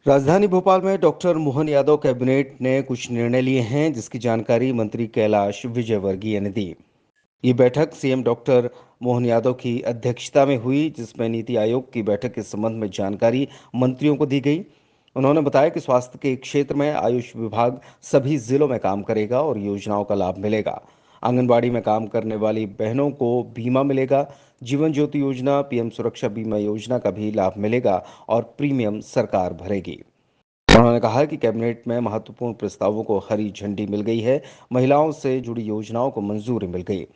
राजधानी भोपाल में doctor Mohan Yadav cabinet ने कुछ निर्णय लिए हैं जिसकी जानकारी मंत्री कैलाश विजयवर्गीय ने दी। ये बैठक सीएम डॉक्टर मोहन यादव की अध्यक्षता में हुई जिसमें नीति आयोग की बैठक के संबंध में जानकारी मंत्रियों को दी गई। उन्होंने बताया कि स्वास्थ्य के क्षेत्र में आयुष विभाग सभी जिलों में काम करेगा और योजनाओं का लाभ मिलेगा। आंगनबाड़ी में काम करने वाली बहनों को बीमा मिलेगा। जीवन ज्योति योजना, पीएम सुरक्षा बीमा योजना का भी लाभ मिलेगा और प्रीमियम सरकार भरेगी। उन्होंने कहा कि कैबिनेट में महत्वपूर्ण प्रस्तावों को हरी झंडी मिल गई है। महिलाओं से जुड़ी योजनाओं को मंजूरी मिल गई।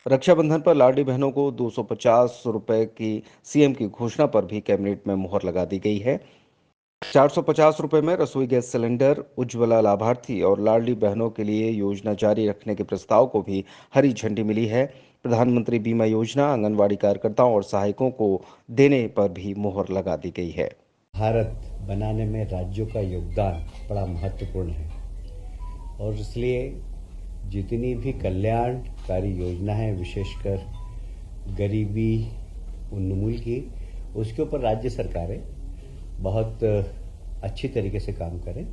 रक्षाबंधन पर लाडली बहनों को 250 रुपए की सीएम की घोषणा पर भी कैबिनेट में मुहर लगा दी गई है। 450 रुपए में रसोई गैस सिलेंडर, उज्ज्वला लाभार्थी और लाडली बहनों के लिए योजना जारी रखने के प्रस्ताव को भी हरी झंडी मिली है। प्रधानमंत्री बीमा योजना आंगनवाड़ी कार्यकर्ताओं और सहायकों को देने पर भी मुहर लगा दी गई है। भारत बनाने में राज्यों का योगदान बड़ा महत्वपूर्ण है और इसलिए जितनी भी कल्याणकारी योजना है, विशेषकर गरीबी उन्मूलन की, उसके ऊपर राज्य सरकारें बहुत अच्छी तरीके से काम करें,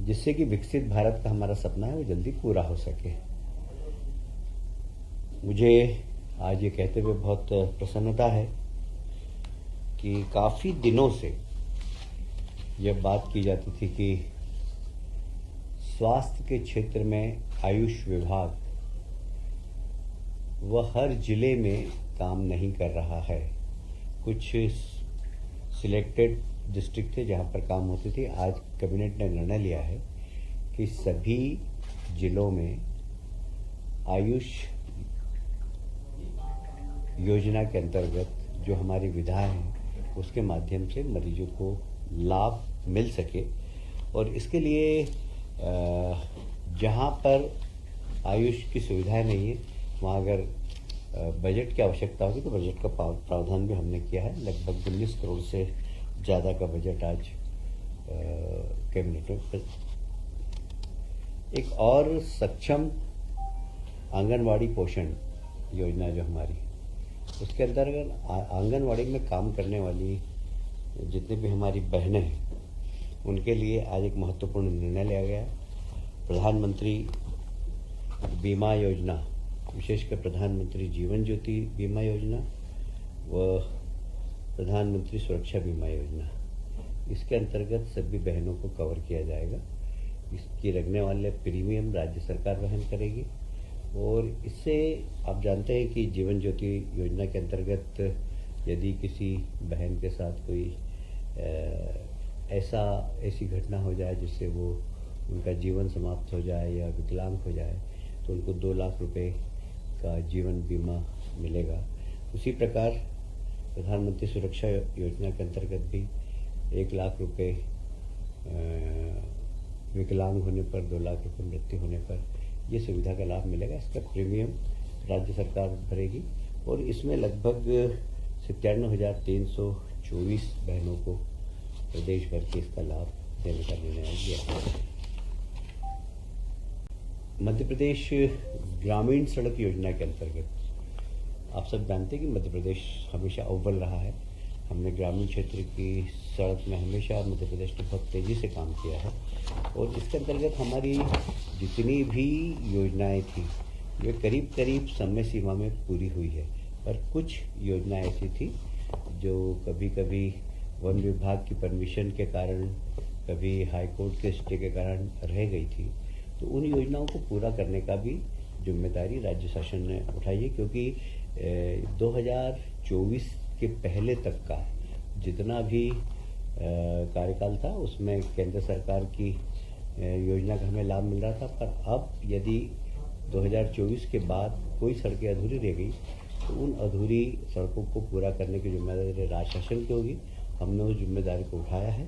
जिससे कि विकसित भारत का हमारा सपना है वो जल्दी पूरा हो सके। मुझे आज ये कहते हुए बहुत प्रसन्नता है कि काफ़ी दिनों से यह बात की जाती थी कि स्वास्थ्य के क्षेत्र में आयुष विभाग वह हर जिले में काम नहीं कर रहा है। कुछ सिलेक्टेड डिस्ट्रिक्ट थे जहां पर काम होती थी। आज कैबिनेट ने निर्णय लिया है कि सभी जिलों में आयुष योजना के अंतर्गत जो हमारी विधाएं हैं उसके माध्यम से मरीजों को लाभ मिल सके। और इसके लिए जहां पर आयुष की सुविधाएं नहीं है वहां अगर बजट की आवश्यकता होगी तो बजट का प्रावधान भी हमने किया है। लगभग 19 करोड़ से ज़्यादा का बजट आज कैबिनेट में। एक और सक्षम आंगनवाड़ी पोषण योजना जो हमारी, उसके अंतर्गत आंगनवाड़ी में काम करने वाली जितनी भी हमारी बहनें हैं उनके लिए आज एक महत्वपूर्ण निर्णय लिया गया है। प्रधानमंत्री बीमा योजना, विशेषकर प्रधानमंत्री जीवन ज्योति बीमा योजना व प्रधानमंत्री सुरक्षा बीमा योजना, इसके अंतर्गत सभी बहनों को कवर किया जाएगा। इसकी लगने वाले प्रीमियम राज्य सरकार वहन करेगी। और इससे आप जानते हैं कि जीवन ज्योति योजना के अंतर्गत यदि किसी बहन के साथ कोई ऐसी घटना हो जाए जिससे वो उनका जीवन समाप्त हो जाए या विकलांग हो जाए तो उनको 2 लाख रुपए का जीवन बीमा मिलेगा। उसी प्रकार प्रधानमंत्री सुरक्षा योजना के अंतर्गत भी 1 लाख रुपए विकलांग होने पर, 2 लाख रुपए मृत्यु होने पर ये सुविधा का लाभ मिलेगा। इसका प्रीमियम राज्य सरकार भरेगी और इसमें लगभग 97,324 बहनों को प्रदेश भर के इसका लाभ देने का निर्णय लिया है। मध्य प्रदेश ग्रामीण सड़क योजना के अंतर्गत आप सब जानते हैं कि मध्य प्रदेश हमेशा अव्वल रहा है। हमने ग्रामीण क्षेत्र की सड़क में हमेशा मध्य प्रदेश ने बहुत तेज़ी से काम किया है और इसके अंतर्गत हमारी जितनी भी योजनाएं थी वे करीब करीब समय सीमा में पूरी हुई है। पर कुछ योजनाएं ऐसी थी जो कभी कभी वन विभाग की परमिशन के कारण, कभी हाई कोर्ट के स्टे के कारण रह गई थी। तो उन योजनाओं को पूरा करने का भी जिम्मेदारी राज्य शासन ने उठाई है, क्योंकि 2024 के पहले तक का जितना भी कार्यकाल था उसमें केंद्र सरकार की योजना का हमें लाभ मिल रहा था। पर अब यदि 2024 के बाद कोई सड़कें अधूरी रह गई तो उन अधूरी सड़कों को पूरा करने की जिम्मेदारी राज्य शासन की होगी। हमने उस जिम्मेदारी को उठाया है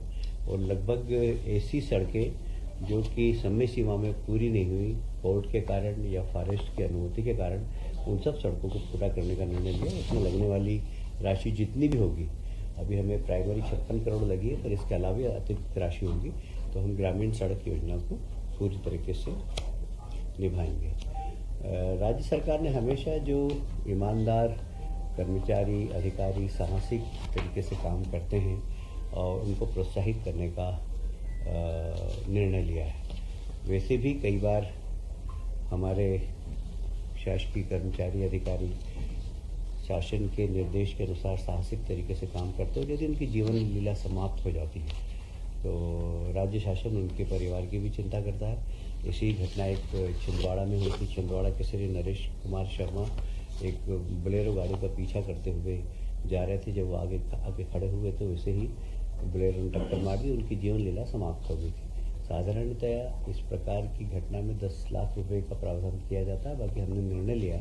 और लगभग ऐसी सड़कें जो कि समय सीमा में पूरी नहीं हुई कोर्ट के कारण या फॉरेस्ट की अनुमति के कारण, उन सब सड़कों को पूरा करने का निर्णय लिया। उसमें लगने वाली राशि जितनी भी होगी, अभी हमें प्राइमरी 56 करोड़ लगी है पर इसके अलावा अतिरिक्त राशि होगी तो हम ग्रामीण सड़क योजना को पूरी तरीके से निभाएंगे। राज्य सरकार ने हमेशा जो ईमानदार कर्मचारी, अधिकारी साहसिक तरीके से काम करते हैं और उनको प्रोत्साहित करने का निर्णय लिया है। वैसे भी कई बार हमारे शासकीय कर्मचारी अधिकारी शासन के निर्देश के अनुसार साहसिक तरीके से काम करते हो, यदि उनकी जीवन लीला समाप्त हो जाती है तो राज्य शासन उनके परिवार की भी चिंता करता है। इसी घटना एक छिंदवाड़ा में हुई थी। छिंदवाड़ा के श्री नरेश कुमार शर्मा एक बोलेरो गाड़ी का पीछा करते हुए जा रहे थे। जब वो आगे खड़े हुए तो वैसे ही बोलेरो ने टक्कर मार दी, उनकी जीवन लीला समाप्त हो गई थी। साधारणतया इस प्रकार की घटना में 10 लाख रुपए का प्रावधान किया जाता है। बाकी हमने निर्णय लिया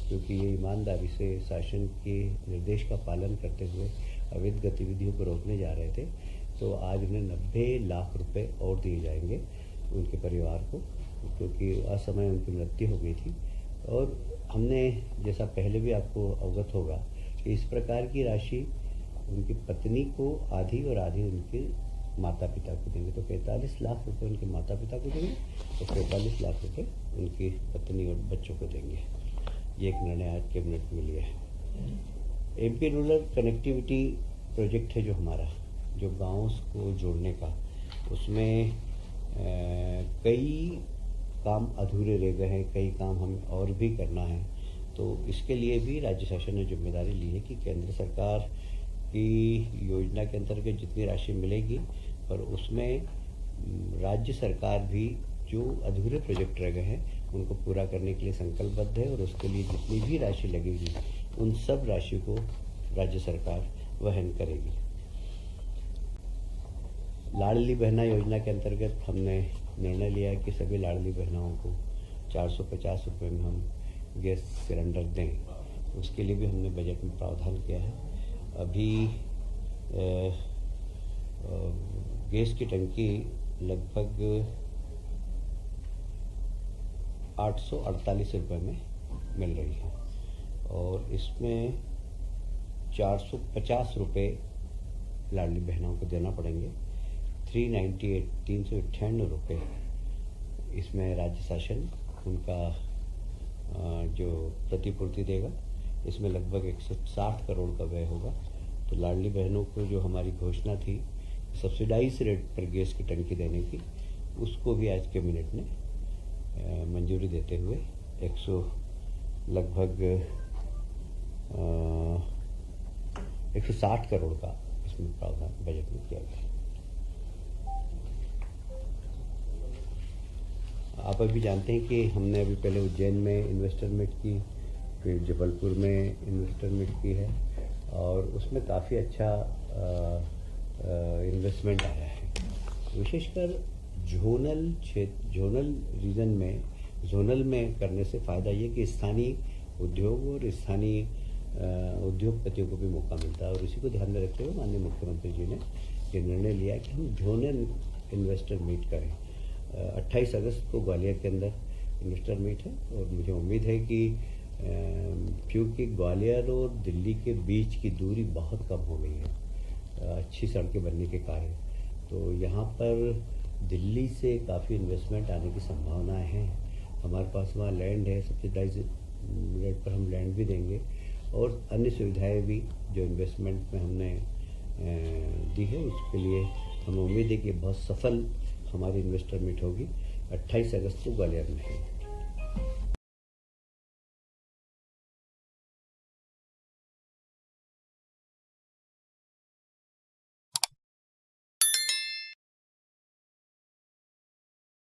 क्योंकि ये ईमानदारी से शासन के निर्देश का पालन करते हुए अवैध गतिविधियों को रोकने जा रहे थे, तो आज उन्हें 90 लाख रुपए और दिए जाएंगे उनके परिवार को, क्योंकि असमय उनकी मृत्यु हो गई थी। और हमने जैसा पहले भी आपको अवगत होगा कि इस प्रकार की राशि उनकी पत्नी को आधी और आधी उनके माता पिता को देंगे। तो 45 लाख रुपए उनके माता पिता को देंगे तो 45 लाख रुपए उनकी पत्नी और बच्चों को देंगे। ये एक निर्णय आज कैबिनेट में लिया है। एमपी रूरल कनेक्टिविटी प्रोजेक्ट है जो हमारा, जो गाँव को जोड़ने का, उसमें कई काम अधूरे रह गए हैं, कई काम हमें और भी करना है। तो इसके लिए भी राज्य शासन ने जिम्मेदारी ली है कि केंद्र सरकार की योजना के अंतर्गत जितनी राशि मिलेगी और उसमें राज्य सरकार भी जो अधूरे प्रोजेक्ट रह गए हैं उनको पूरा करने के लिए संकल्पबद्ध है, और उसके लिए जितनी भी राशि लगेगी उन सब राशि को राज्य सरकार वहन करेगी। लाडली बहना योजना के अंतर्गत हमने निर्णय लिया है कि सभी लाडली बहनाओं को 450 रुपये में हम गैस सिलेंडर दें। उसके लिए भी हमने बजट में प्रावधान किया है। अभी गैस की टंकी लगभग 848 रुपये में मिल रही है, और इसमें 450 रुपये लाडली बहनों को देना पड़ेंगे। 398 रुपये इसमें राज्य शासन उनका जो प्रतिपूर्ति देगा। इसमें लगभग 160 करोड़ का व्यय होगा। तो लाडली बहनों को जो हमारी घोषणा थी सब्सिडाइज रेट पर गैस की टंकी देने की, उसको भी आज कैबिनेट ने मंजूरी देते हुए लगभग 160 करोड़ का इसमें प्रावधान बजट में किया गया। आप अभी जानते हैं कि हमने अभी पहले उज्जैन में इन्वेस्टर मीट की, फिर जबलपुर में इन्वेस्टर मीट की है, और उसमें काफ़ी अच्छा इन्वेस्टमेंट आया है। विशेषकर जोनल में करने से फ़ायदा ये कि स्थानीय उद्योग और स्थानीय उद्योगपतियों को भी मौका मिलता है, और इसी को ध्यान में रखते हुए माननीय मुख्यमंत्री जी ने ये निर्णय लिया कि हम जोनल इन्वेस्टर मीट करें। 28 अगस्त को ग्वालियर के अंदर इन्वेस्टर मीट है, और मुझे उम्मीद है कि क्योंकि ग्वालियर और दिल्ली के बीच की दूरी बहुत कम हो गई है अच्छी सड़कें बनने के कारण, तो यहाँ पर दिल्ली से काफ़ी इन्वेस्टमेंट आने की संभावनाएं हैं। हमारे पास वहाँ लैंड है, सब्सिडाइज रेट पर हम लैंड भी देंगे, और अन्य सुविधाएं भी जो इन्वेस्टमेंट में हमने दी है उसके लिए हमें उम्मीद है कि बहुत सफल हमारी इन्वेस्टर मीट होगी। 28 अगस्त को ग्वालियर में है।